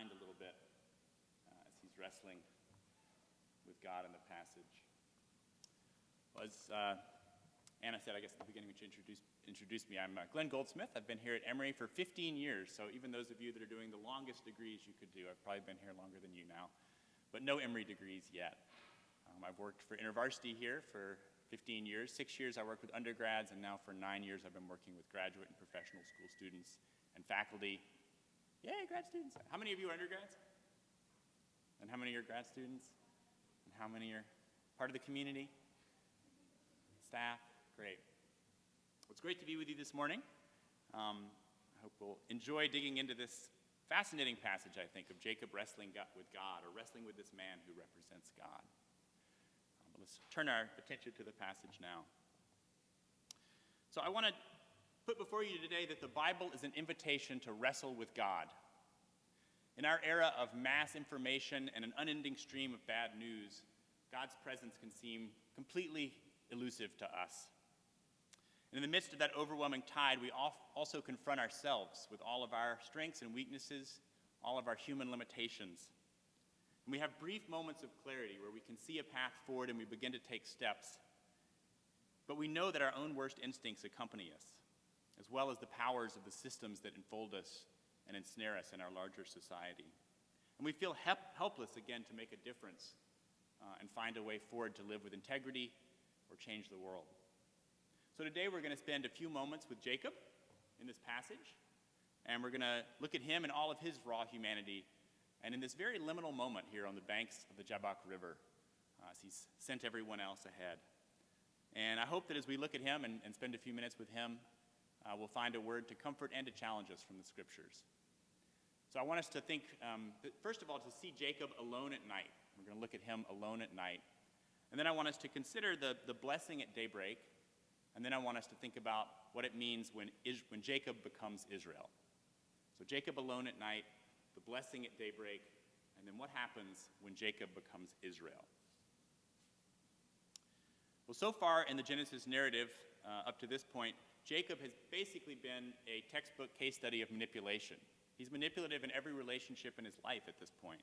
mind a little bit as he's wrestling with God in the passage. Well, as Anna said, I guess at the beginning when she introduced me, I'm Glenn Goldsmith. I've been here at Emory for 15 years, so even those of you that are doing the longest degrees you could do, I've probably been here longer than you now, but no Emory degrees yet. I've worked for Intervarsity here for 15 years. 6 years I worked with undergrads, and now for 9 years I've been working with graduate and professional school students and faculty. Yay, grad students. How many of you are undergrads? And how many are grad students? And how many are part of the community? Staff? Great. Well, it's great to be with you this morning. I hope we'll enjoy digging into this fascinating passage, I think, of Jacob wrestling with God, or wrestling with this man who represents God. But let's turn our attention to the passage now. So I want to put before you today that the Bible is an invitation to wrestle with God. In our era of mass information and an unending stream of bad news, God's presence can seem completely elusive to us. And in the midst of that overwhelming tide, we also confront ourselves with all of our strengths and weaknesses, all of our human limitations. And we have brief moments of clarity where we can see a path forward and we begin to take steps. But we know that our own worst instincts accompany us, as well as the powers of the systems that enfold us and ensnare us in our larger society. And we feel helpless again to make a difference and find a way forward to live with integrity or change the world. So today we're going to spend a few moments with Jacob in this passage, and we're going to look at him and all of his raw humanity, and in this very liminal moment here on the banks of the Jabbok River, as he's sent everyone else ahead. And I hope that as we look at him and spend a few minutes with him, we'll find a word to comfort and to challenge us from the scriptures. So I want us to think, first of all, to see Jacob alone at night. We're going to look at him alone at night. And then I want us to consider the blessing at daybreak. And then I want us to think about what it means when Jacob becomes Israel. So Jacob alone at night, the blessing at daybreak, and then what happens when Jacob becomes Israel. Well, so far in the Genesis narrative, up to this point, Jacob has basically been a textbook case study of manipulation. He's manipulative in every relationship in his life at this point.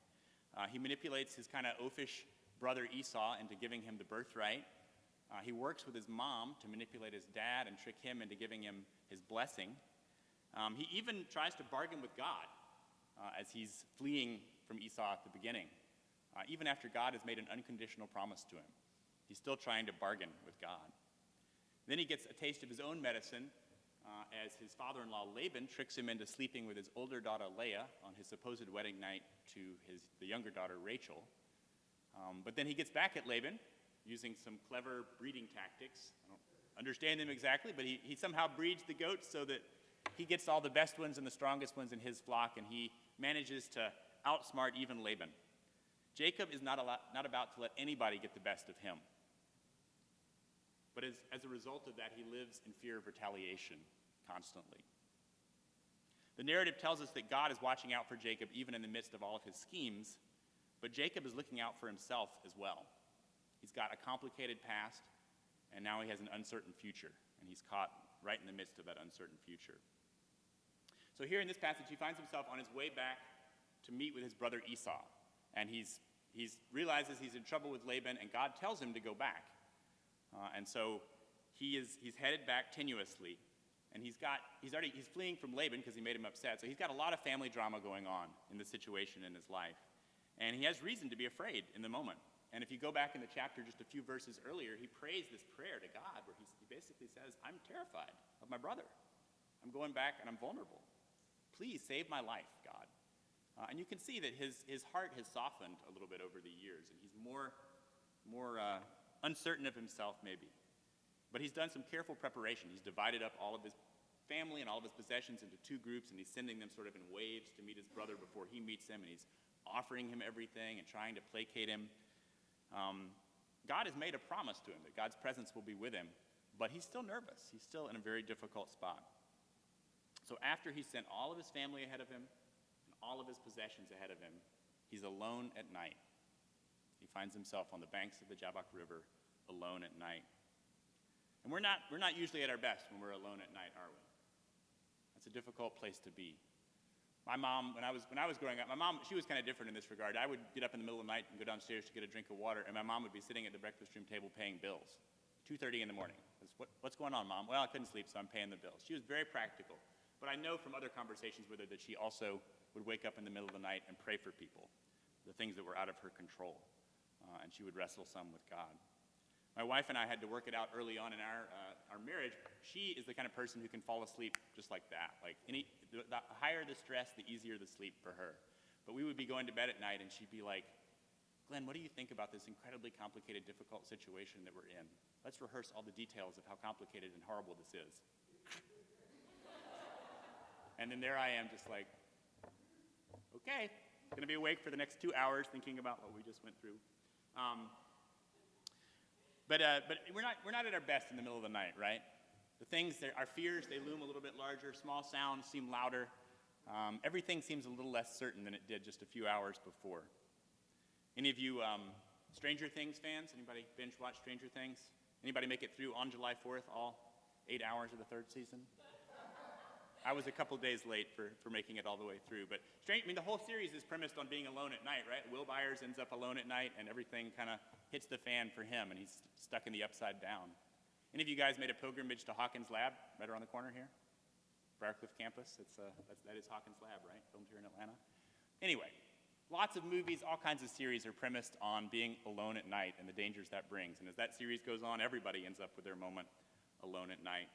He manipulates his kind of oafish brother Esau into giving him the birthright. He works with his mom to manipulate his dad and trick him into giving him his blessing. He even tries to bargain with God as he's fleeing from Esau at the beginning. Even after God has made an unconditional promise to him, he's still trying to bargain with God. Then he gets a taste of his own medicine as his father-in-law Laban tricks him into sleeping with his older daughter Leah on his supposed wedding night to the younger daughter Rachel. But then he gets back at Laban using some clever breeding tactics. I don't understand them exactly, but he somehow breeds the goats so that he gets all the best ones and the strongest ones in his flock, and he manages to outsmart even Laban. Jacob is not about to let anybody get the best of him. But as a result of that, he lives in fear of retaliation constantly. The narrative tells us that God is watching out for Jacob even in the midst of all of his schemes, but Jacob is looking out for himself as well. He's got a complicated past, and now he has an uncertain future, and he's caught right in the midst of that uncertain future. So here in this passage, he finds himself on his way back to meet with his brother Esau, and he realizes he's in trouble with Laban, and God tells him to go back. And so he's headed back tenuously, and he's fleeing from Laban because he made him upset. So he's got a lot of family drama going on in the situation in his life, and he has reason to be afraid in the moment. And if you go back in the chapter just a few verses earlier, he prays this prayer to God where he basically says, I'm terrified of my brother. I'm going back and I'm vulnerable. Please save my life, God. And you can see that his heart has softened a little bit over the years, and he's more uncertain of himself maybe. But he's done some careful preparation. He's divided up all of his family and all of his possessions into two groups, and he's sending them sort of in waves to meet his brother before he meets him, and he's offering him everything and trying to placate him. God has made a promise to him that God's presence will be with him, but he's still nervous. He's still in a very difficult spot. So after he's sent all of his family ahead of him and all of his possessions ahead of him, he's alone at night. He finds himself on the banks of the Jabbok River, alone at night. And we're not usually at our best when we're alone at night, are we? That's a difficult place to be. My mom, when I was growing up, my mom, she was kind of different in this regard. I would get up in the middle of the night and go downstairs to get a drink of water, and my mom would be sitting at the breakfast room table paying bills. 2:30 in the morning. What's going on, Mom? Well, I couldn't sleep, so I'm paying the bills. She was very practical. But I know from other conversations with her that she also would wake up in the middle of the night and pray for people, the things that were out of her control. And she would wrestle some with God. My wife and I had to work it out early on in our marriage. She is the kind of person who can fall asleep just like that. Like the higher the stress, the easier the sleep for her. But we would be going to bed at night, and she'd be like, Glenn, what do you think about this incredibly complicated, difficult situation that we're in? Let's rehearse all the details of how complicated and horrible this is. And then there I am just like, okay, going to be awake for the next 2 hours thinking about what we just went through. But we're not at our best in the middle of the night, right? The things, our fears, they loom a little bit larger. Small sounds seem louder. Everything seems a little less certain than it did just a few hours before. Any of you Stranger Things fans? Anybody binge watch Stranger Things? Anybody make it through on July 4th, all 8 hours of the third season? I was a couple days late for making it all the way through. But the whole series is premised on being alone at night, right? Will Byers ends up alone at night, and everything kind of hits the fan for him, and he's stuck in the upside down. Any of you guys made a pilgrimage to Hawkins Lab, right around the corner here? Briarcliff campus, that is Hawkins Lab, right? Filmed here in Atlanta. Anyway, lots of movies, all kinds of series are premised on being alone at night and the dangers that brings. And as that series goes on, everybody ends up with their moment alone at night.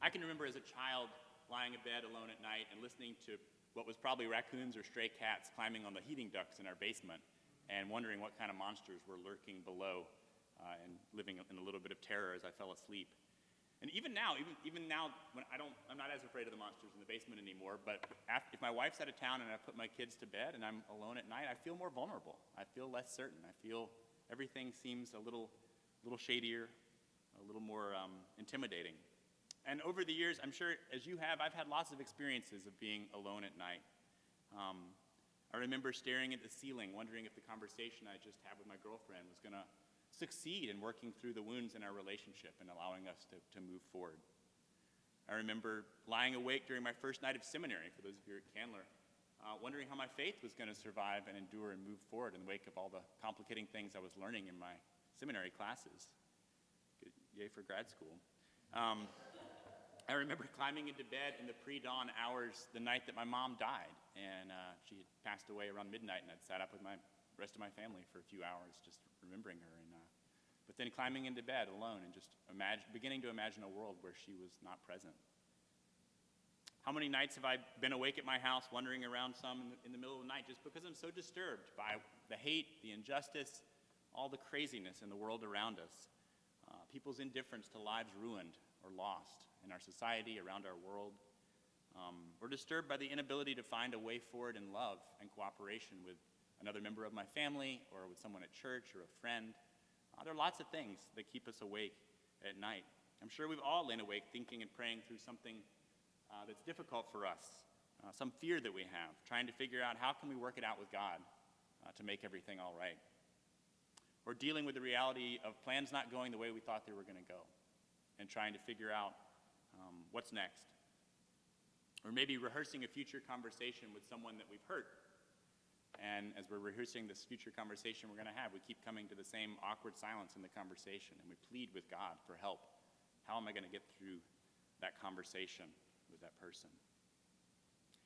I can remember as a child lying in bed alone at night and listening to what was probably raccoons or stray cats climbing on the heating ducts in our basement and wondering what kind of monsters were lurking below and living in a little bit of terror as I fell asleep. And even now, when I'm not as afraid of the monsters in the basement anymore, but if my wife's out of town and I put my kids to bed and I'm alone at night, I feel more vulnerable. I feel less certain. I feel everything seems a little shadier, a little more intimidating. And over the years, I'm sure, as you have, I've had lots of experiences of being alone at night. I remember staring at the ceiling, wondering if the conversation I just had with my girlfriend was going to succeed in working through the wounds in our relationship and allowing us to move forward. I remember lying awake during my first night of seminary, for those of you at Candler, wondering how my faith was going to survive and endure and move forward in the wake of all the complicating things I was learning in my seminary classes. Yay for grad school. I remember climbing into bed in the pre-dawn hours the night that my mom died, and she had passed away around midnight, and I'd sat up with the rest of my family for a few hours just remembering her. But then climbing into bed alone and just beginning to imagine a world where she was not present. How many nights have I been awake at my house wandering around some in the middle of the night just because I'm so disturbed by the hate, the injustice, all the craziness in the world around us, people's indifference to lives ruined or lost in our society, around our world. We're disturbed by the inability to find a way forward in love and cooperation with another member of my family or with someone at church or a friend. There are lots of things that keep us awake at night. I'm sure we've all lain awake thinking and praying through something that's difficult for us, some fear that we have, trying to figure out how can we work it out with God to make everything all right. Or dealing with the reality of plans not going the way we thought they were going to go and trying to figure out what's next. Or maybe rehearsing a future conversation with someone that we've hurt. And as we're rehearsing this future conversation we're going to have, we keep coming to the same awkward silence in the conversation, and we plead with God for help. How am I going to get through that conversation with that person?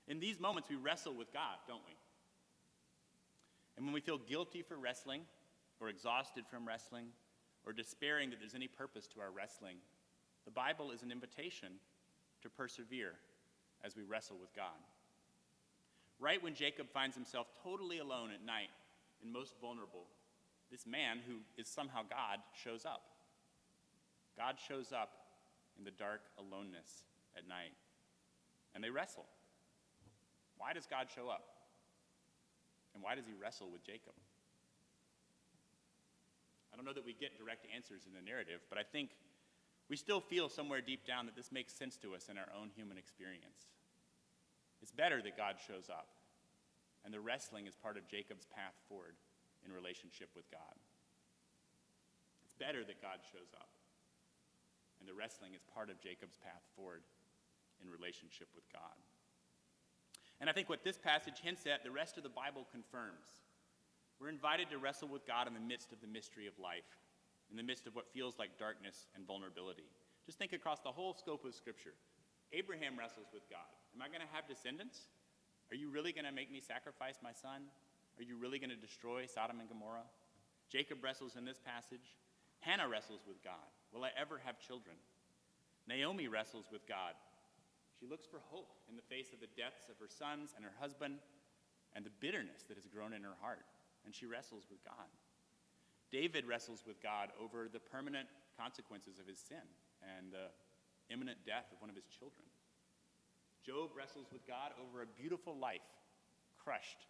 In these moments, we wrestle with God, don't we? And when we feel guilty for wrestling, or exhausted from wrestling, or despairing that there's any purpose to our wrestling, the Bible is an invitation to persevere as we wrestle with God. Right when Jacob finds himself totally alone at night and most vulnerable, this man who is somehow God shows up. God shows up in the dark aloneness at night, and they wrestle. Why does God show up? And why does he wrestle with Jacob? I don't know that we get direct answers in the narrative, but I think we still feel somewhere deep down that this makes sense to us in our own human experience. It's better that God shows up, and the wrestling is part of Jacob's path forward in relationship with God. It's better that God shows up, and the wrestling is part of Jacob's path forward in relationship with God. And I think what this passage hints at, the rest of the Bible confirms. We're invited to wrestle with God in the midst of the mystery of life, in the midst of what feels like darkness and vulnerability. Just think across the whole scope of Scripture. Abraham wrestles with God. Am I going to have descendants? Are you really going to make me sacrifice my son? Are you really going to destroy Sodom and Gomorrah? Jacob wrestles in this passage. Hannah wrestles with God. Will I ever have children? Naomi wrestles with God. She looks for hope in the face of the deaths of her sons and her husband and the bitterness that has grown in her heart, and she wrestles with God. David wrestles with God over the permanent consequences of his sin and the imminent death of one of his children. Job wrestles with God over a beautiful life crushed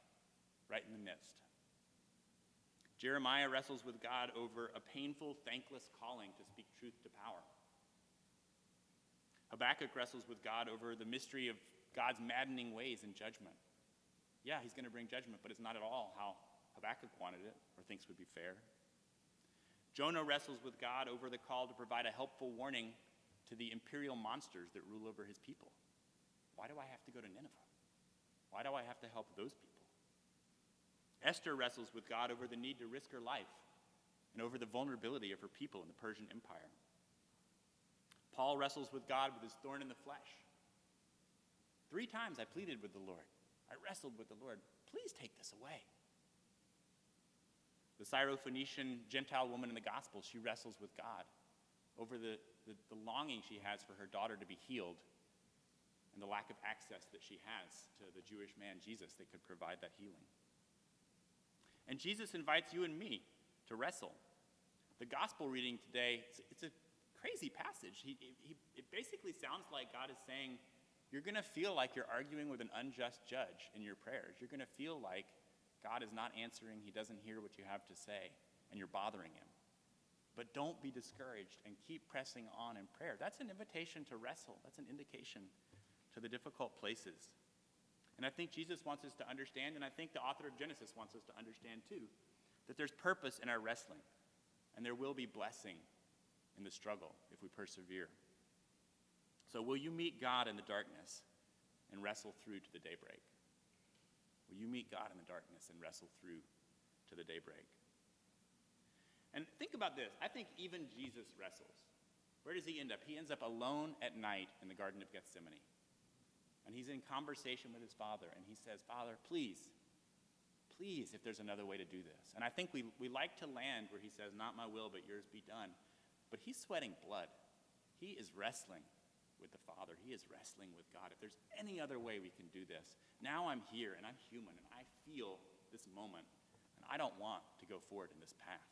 right in the midst. Jeremiah wrestles with God over a painful, thankless calling to speak truth to power. Habakkuk wrestles with God over the mystery of God's maddening ways in judgment. Yeah, he's going to bring judgment, but it's not at all how Habakkuk wanted it or thinks would be fair. Jonah wrestles with God over the call to provide a helpful warning to the imperial monsters that rule over his people. Why do I have to go to Nineveh? Why do I have to help those people? Esther wrestles with God over the need to risk her life and over the vulnerability of her people in the Persian Empire. Paul wrestles with God with his thorn in the flesh. 3 times I pleaded with the Lord. I wrestled with the Lord. Please take this away. The Syrophoenician Gentile woman in the Gospel, she wrestles with God over the longing she has for her daughter to be healed and the lack of access that she has to the Jewish man, Jesus, that could provide that healing. And Jesus invites you and me to wrestle. The gospel reading today, it's a crazy passage. It basically sounds like God is saying, you're going to feel like you're arguing with an unjust judge in your prayers. You're going to feel like God is not answering, he doesn't hear what you have to say, and you're bothering him. But don't be discouraged and keep pressing on in prayer. That's an invitation to wrestle. That's an indication to the difficult places. And I think Jesus wants us to understand, and I think the author of Genesis wants us to understand too, that there's purpose in our wrestling, and there will be blessing in the struggle if we persevere. So will you meet God in the darkness and wrestle through to the daybreak? Will you meet God in the darkness and wrestle through to the daybreak? And think about this. I think even Jesus wrestles. Where does he end up? He ends up alone at night in the Garden of Gethsemane. And he's in conversation with his Father, and he says, Father, please, if there's another way to do this. And I think we like to land where he says, not my will, but yours be done. But he's sweating blood. He is wrestling with the Father. He is wrestling with God. If there's any other way we can do this, now I'm here, and I'm human, and I feel this moment, and I don't want to go forward in this path.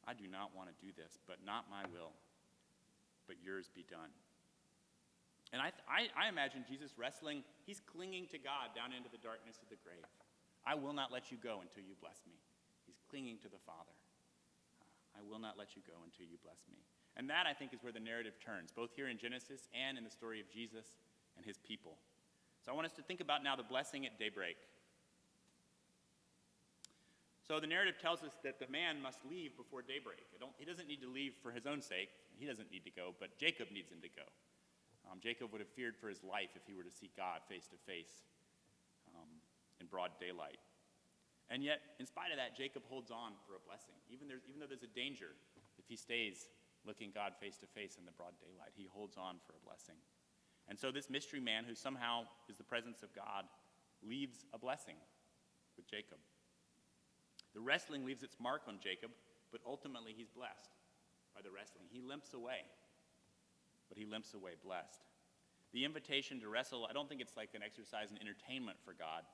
I do not want to do this, but not my will, but yours be done. And I imagine Jesus wrestling, he's clinging to God down into the darkness of the grave. I will not let you go until you bless me. He's clinging to the Father. I will not let you go until you bless me. And that, I think, is where the narrative turns, both here in Genesis and in the story of Jesus and his people. So I want us to think about now the blessing at daybreak. So the narrative tells us that the man must leave before daybreak. He doesn't need to leave for his own sake. He doesn't need to go, but Jacob needs him to go. Jacob would have feared for his life if he were to see God face to face in broad daylight. And yet, in spite of that, Jacob holds on for a blessing. Even though there's a danger, if he stays looking God face to face in the broad daylight, he holds on for a blessing. And so this mystery man, who somehow is the presence of God, leaves a blessing with Jacob. The wrestling leaves its mark on Jacob, but ultimately he's blessed by the wrestling. He limps away, but he limps away blessed. The invitation to wrestle, I don't think it's like an exercise in entertainment for God.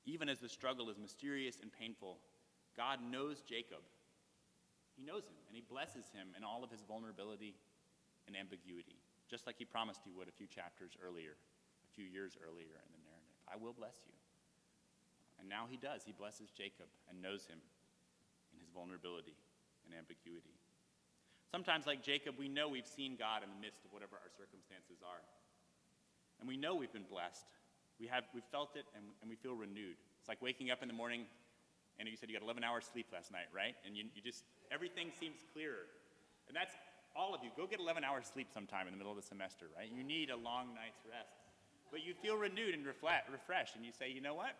Even as the struggle is mysterious and painful, God knows Jacob. He knows him, and he blesses him in all of his vulnerability and ambiguity, just like he promised he would a few chapters earlier, a few years earlier in the narrative. I will bless you. And now he does. He blesses Jacob and knows him in his vulnerability and ambiguity. Sometimes, like Jacob, we know we've seen God in the midst of whatever our circumstances are. And we know we've been blessed. We've felt it, and we feel renewed. It's like waking up in the morning, and you said you got 11 hours sleep last night, right? And you just, everything seems clearer. And that's all of you. Go get 11 hours sleep sometime in the middle of the semester, right? You need a long night's rest. But you feel renewed and refreshed, and you say, you know what?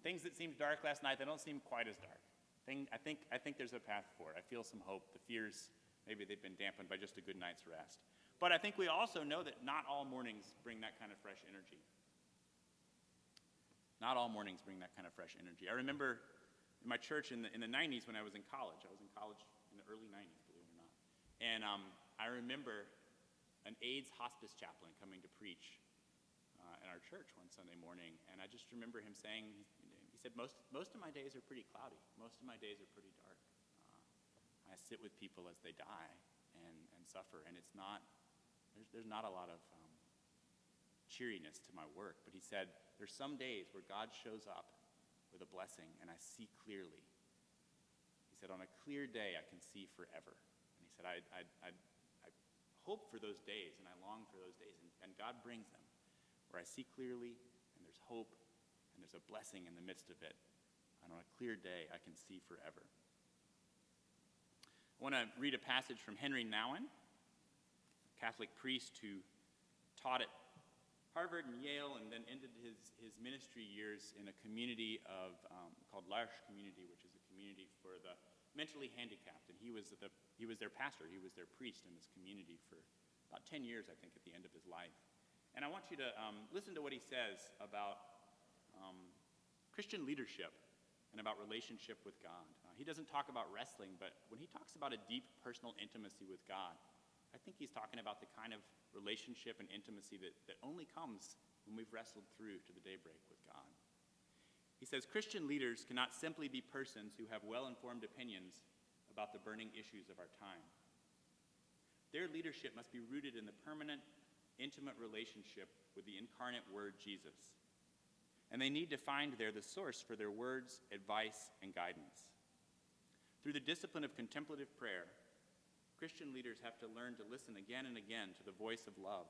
Things that seemed dark last night, they don't seem quite as dark. I think there's a path forward. I feel some hope. The fears, maybe they've been dampened by just a good night's rest. But I think we also know that not all mornings bring that kind of fresh energy. Not all mornings bring that kind of fresh energy. I remember in my church in the 90s when I was in college. I was in college in the early 90s, believe it or not. And I remember an AIDS hospice chaplain coming to preach in our church one Sunday morning. And I just remember him saying, he said, most of my days are pretty cloudy. Most of my days are pretty dark. I sit with people as they die and suffer, and it's not, there's not a lot of cheeriness to my work. But he said, there's some days where God shows up with a blessing, and I see clearly. He said, on a clear day, I can see forever. And he said, I hope for those days, and I long for those days, and God brings them, where I see clearly, and there's hope, and there's a blessing in the midst of it. And on a clear day, I can see forever. I want to read a passage from Henry Nouwen, a Catholic priest who taught at Harvard and Yale, and then ended his ministry years in a community called L'Arche Community, which is a community for the mentally handicapped. And he was their pastor. He was their priest in this community for about 10 years, I think, at the end of his life. And I want you to listen to what he says about Christian leadership and about relationship with God. He doesn't talk about wrestling, but when he talks about a deep personal intimacy with God, I think he's talking about the kind of relationship and intimacy that only comes when we've wrestled through to the daybreak with God. He says, Christian leaders cannot simply be persons who have well-informed opinions about the burning issues of our time. Their leadership must be rooted in the permanent, intimate relationship with the incarnate Word, Jesus. And they need to find there the source for their words, advice, and guidance. Through the discipline of contemplative prayer, Christian leaders have to learn to listen again and again to the voice of love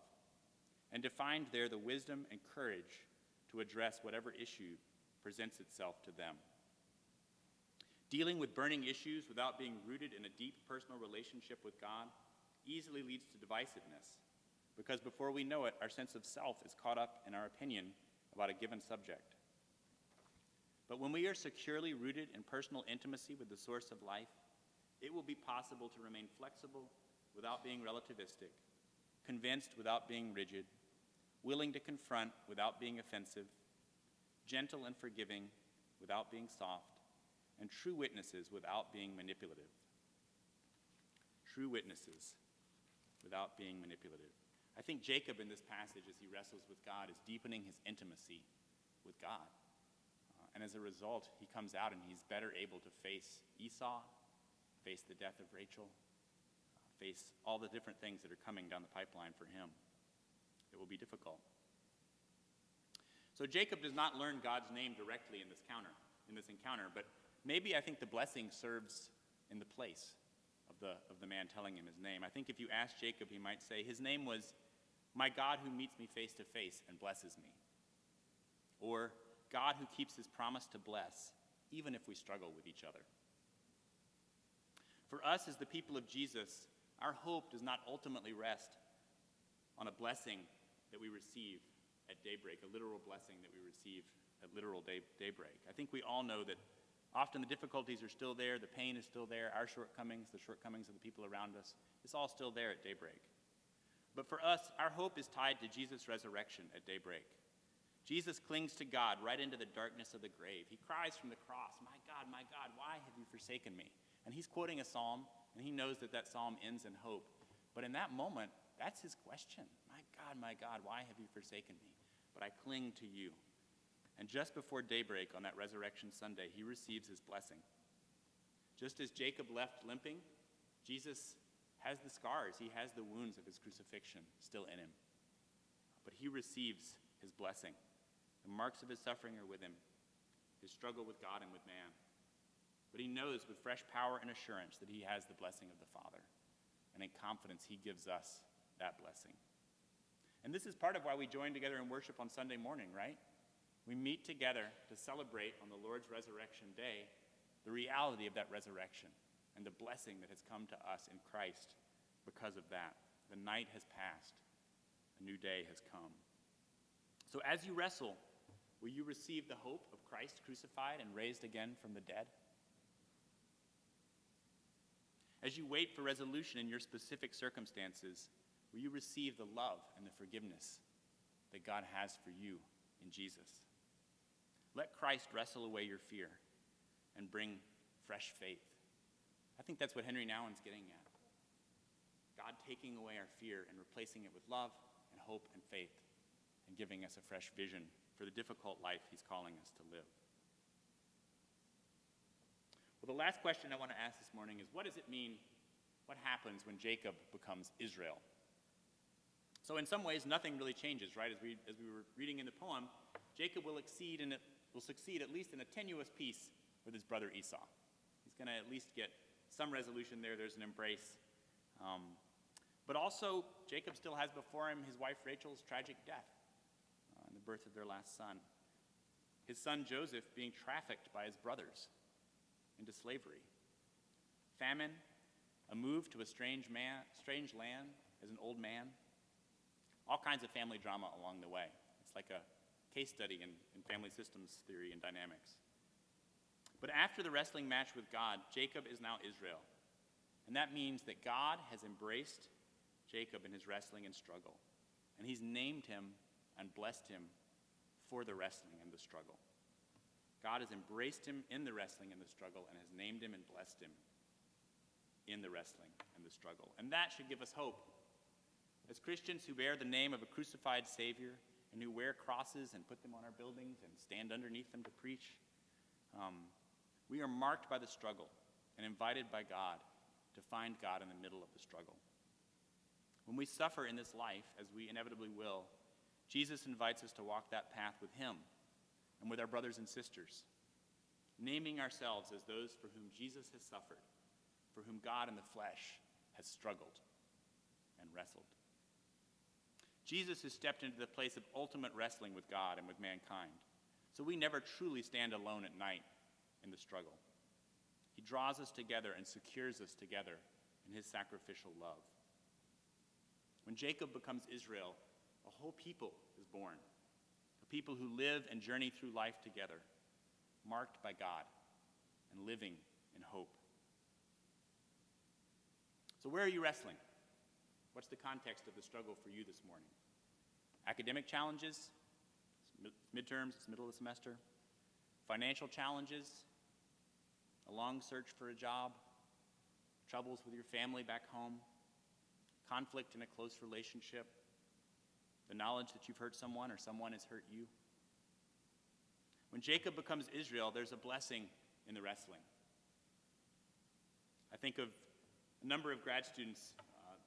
and to find there the wisdom and courage to address whatever issue presents itself to them. Dealing with burning issues without being rooted in a deep personal relationship with God easily leads to divisiveness, because before we know it, our sense of self is caught up in our opinion about a given subject. But when we are securely rooted in personal intimacy with the source of life, it will be possible to remain flexible without being relativistic, convinced without being rigid, willing to confront without being offensive, gentle and forgiving without being soft, and true witnesses without being manipulative. True witnesses without being manipulative. I think Jacob in this passage, as he wrestles with God, is deepening his intimacy with God. And as a result, he comes out and he's better able to face Esau, face the death of Rachel, face all the different things that are coming down the pipeline for him. It will be difficult. So Jacob does not learn God's name directly in this encounter, but maybe I think the blessing serves in the place of the man telling him his name. I think if you ask Jacob, he might say, his name was, my God who meets me face to face and blesses me. Or, God who keeps his promise to bless, even if we struggle with each other. For us as the people of Jesus, our hope does not ultimately rest on a blessing that we receive at daybreak, a literal blessing that we receive at literal daybreak. I think we all know that often the difficulties are still there, the pain is still there, our shortcomings, the shortcomings of the people around us, it's all still there at daybreak. But for us, our hope is tied to Jesus' resurrection at daybreak. Jesus clings to God right into the darkness of the grave. He cries from the cross, my God, why have you forsaken me? And he's quoting a psalm, and he knows that psalm ends in hope. But in that moment, that's his question. My God, why have you forsaken me? But I cling to you. And just before daybreak on that Resurrection Sunday, he receives his blessing. Just as Jacob left limping, Jesus has the scars, he has the wounds of his crucifixion still in him. But he receives his blessing. The marks of his suffering are with him, his struggle with God and with man. But he knows with fresh power and assurance that he has the blessing of the Father. And in confidence, he gives us that blessing. And this is part of why we join together in worship on Sunday morning, right? We meet together to celebrate on the Lord's resurrection day the reality of that resurrection and the blessing that has come to us in Christ because of that. The night has passed. A new day has come. So as you wrestle, will you receive the hope of Christ crucified and raised again from the dead? As you wait for resolution in your specific circumstances, will you receive the love and the forgiveness that God has for you in Jesus? Let Christ wrestle away your fear and bring fresh faith. I think that's what Henry Nouwen's getting at. God taking away our fear and replacing it with love and hope and faith and giving us a fresh vision for the difficult life he's calling us to live. Well, the last question I want to ask this morning is, what does it mean, what happens when Jacob becomes Israel? So in some ways, nothing really changes, right? As we were reading in the poem, Jacob will succeed at least in a tenuous peace with his brother Esau. He's going to at least get some resolution there. There's an embrace. But also, Jacob still has before him his wife Rachel's tragic death and the birth of their last son. His son Joseph being trafficked by his brothers into slavery. Famine, a move to a strange land as an old man. All kinds of family drama along the way. It's like a case study in family systems theory and dynamics. But after the wrestling match with God, Jacob is now Israel. And that means that God has embraced Jacob in his wrestling and struggle. And he's named him and blessed him for the wrestling and the struggle. God has embraced him in the wrestling and the struggle and has named him and blessed him in the wrestling and the struggle. And that should give us hope. As Christians who bear the name of a crucified Savior and who wear crosses and put them on our buildings and stand underneath them to preach, we are marked by the struggle and invited by God to find God in the middle of the struggle. When we suffer in this life, as we inevitably will, Jesus invites us to walk that path with him and with our brothers and sisters, naming ourselves as those for whom Jesus has suffered, for whom God in the flesh has struggled and wrestled. Jesus has stepped into the place of ultimate wrestling with God and with mankind, so we never truly stand alone at night in the struggle. He draws us together and secures us together in his sacrificial love. When Jacob becomes Israel, a whole people is born, a people who live and journey through life together, marked by God and living in hope. So where are you wrestling? What's the context of the struggle for you this morning? Academic challenges, midterms, it's middle of the semester. Financial challenges, a long search for a job, troubles with your family back home, conflict in a close relationship, the knowledge that you've hurt someone or someone has hurt you. When Jacob becomes Israel, there's a blessing in the wrestling. I think of a number of grad students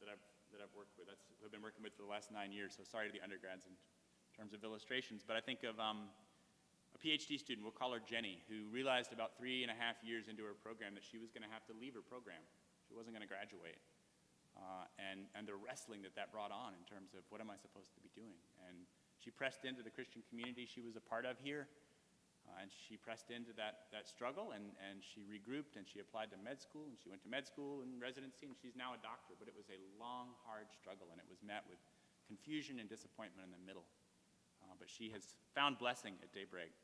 that I've worked with, who I've been working with for the last 9 years, so sorry to the undergrads in terms of illustrations, but I think of a PhD student, we'll call her Jenny, who realized about 3.5 years into her program that she was going to have to leave her program. She wasn't going to graduate. And the wrestling that brought on in terms of what am I supposed to be doing. And she pressed into the Christian community she was a part of here, and she pressed into that struggle, and she regrouped, and she applied to med school, and she went to med school and residency, and she's now a doctor. But it was a long, hard struggle, and it was met with confusion and disappointment in the middle. But she has found blessing at daybreak.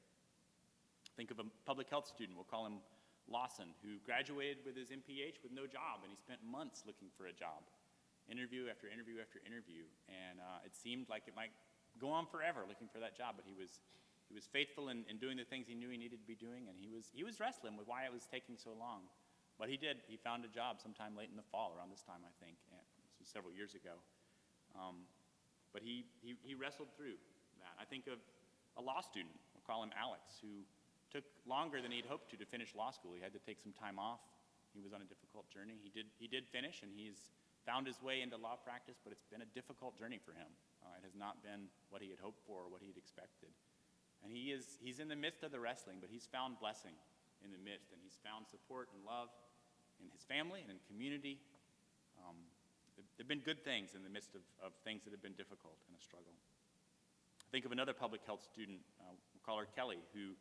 Think of a public health student, we'll call him Lawson, who graduated with his MPH with no job, and he spent months looking for a job, interview after interview after interview, and it seemed like it might go on forever looking for that job, but he was faithful in doing the things he knew he needed to be doing, and he was wrestling with why it was taking so long. But he did. He found a job sometime late in the fall, around this time, I think. And this was several years ago. But he wrestled through that. I think of a law student, we'll call him Alex, who took longer than he'd hoped to finish law school. He had to take some time off. He was on a difficult journey. He did finish, and he's found his way into law practice, but it's been a difficult journey for him. It has not been what he had hoped for or what he'd expected. And he's in the midst of the wrestling, but he's found blessing in the midst, and he's found support and love in his family and in community. There have been good things in the midst of things that have been difficult in a struggle. Think of another public health student, we'll call her Kelly, who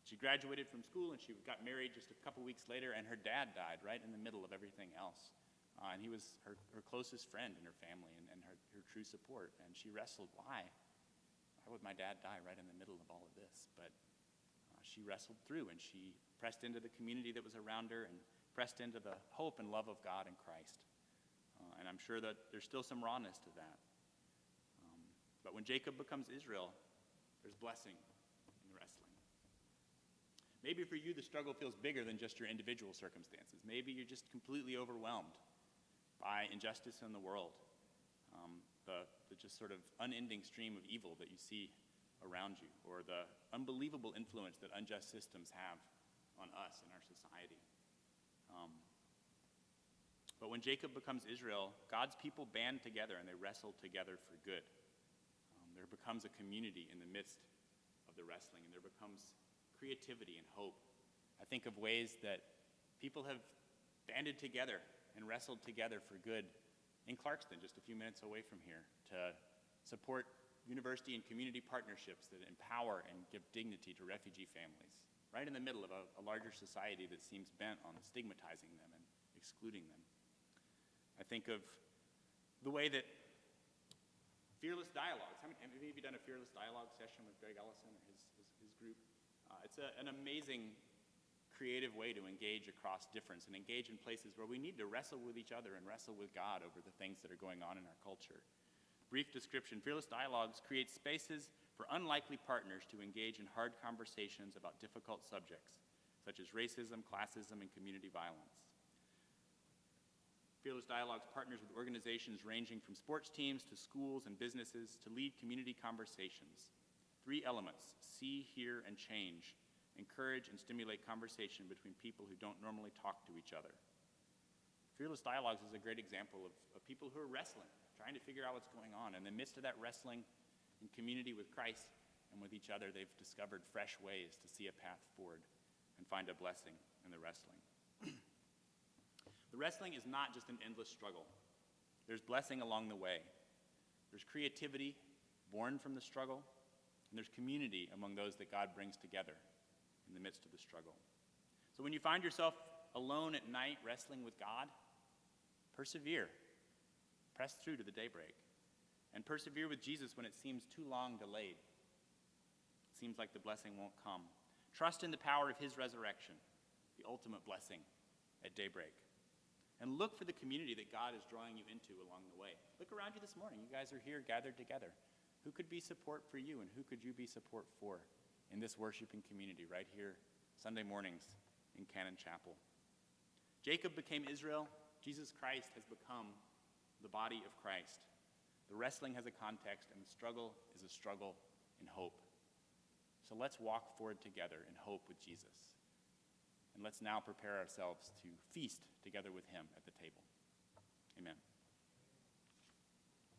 she graduated from school and she got married just a couple weeks later, and her dad died right in the middle of everything else. And he was her closest friend in her family and her true support. And she wrestled, why? why would my dad die right in the middle of all of this? But she wrestled through, and she pressed into the community that was around her and pressed into the hope and love of God in Christ. And I'm sure that there's still some rawness to that. But when Jacob becomes Israel, there's blessing in wrestling. Maybe for you, the struggle feels bigger than just your individual circumstances. Maybe you're just completely overwhelmed by injustice in the world, the just sort of unending stream of evil that you see around you, or the unbelievable influence that unjust systems have on us and our society. But when Jacob becomes Israel, God's people band together and they wrestle together for good. There becomes a community in the midst of the wrestling, and there becomes creativity and hope. I think of ways that people have banded together and wrestled together for good in Clarkston, just a few minutes away from here, to support university and community partnerships that empower and give dignity to refugee families, right in the middle of a larger society that seems bent on stigmatizing them and excluding them. I think of the way that fearless dialogues. Have any of you done a fearless dialogue session with Greg Ellison or his group? It's an amazing, creative way to engage across difference and engage in places where we need to wrestle with each other and wrestle with God over the things that are going on in our culture. Brief description: fearless dialogues create spaces for unlikely partners to engage in hard conversations about difficult subjects, such as racism, classism, and community violence. Fearless Dialogues partners with organizations ranging from sports teams to schools and businesses to lead community conversations. 3 elements: see, hear, and change. Encourage and stimulate conversation between people who don't normally talk to each other. Fearless Dialogues is a great example of people who are wrestling, trying to figure out what's going on. In the midst of that wrestling in community with Christ and with each other, they've discovered fresh ways to see a path forward and find a blessing in the wrestling. The wrestling is not just an endless struggle. There's blessing along the way. There's creativity born from the struggle, and there's community among those that God brings together in the midst of the struggle. So when you find yourself alone at night wrestling with God, persevere. Press through to the daybreak. And persevere with Jesus when it seems too long delayed. It seems like the blessing won't come. Trust in the power of his resurrection, the ultimate blessing at daybreak. And look for the community that God is drawing you into along the way. Look around you this morning. You guys are here gathered together. Who could be support for you, and who could you be support for in this worshiping community right here Sunday mornings in Cannon Chapel? Jacob became Israel. Jesus Christ has become the body of Christ. The wrestling has a context, and the struggle is a struggle in hope. So let's walk forward together in hope with Jesus. And let's now prepare ourselves to feast together with him at the table.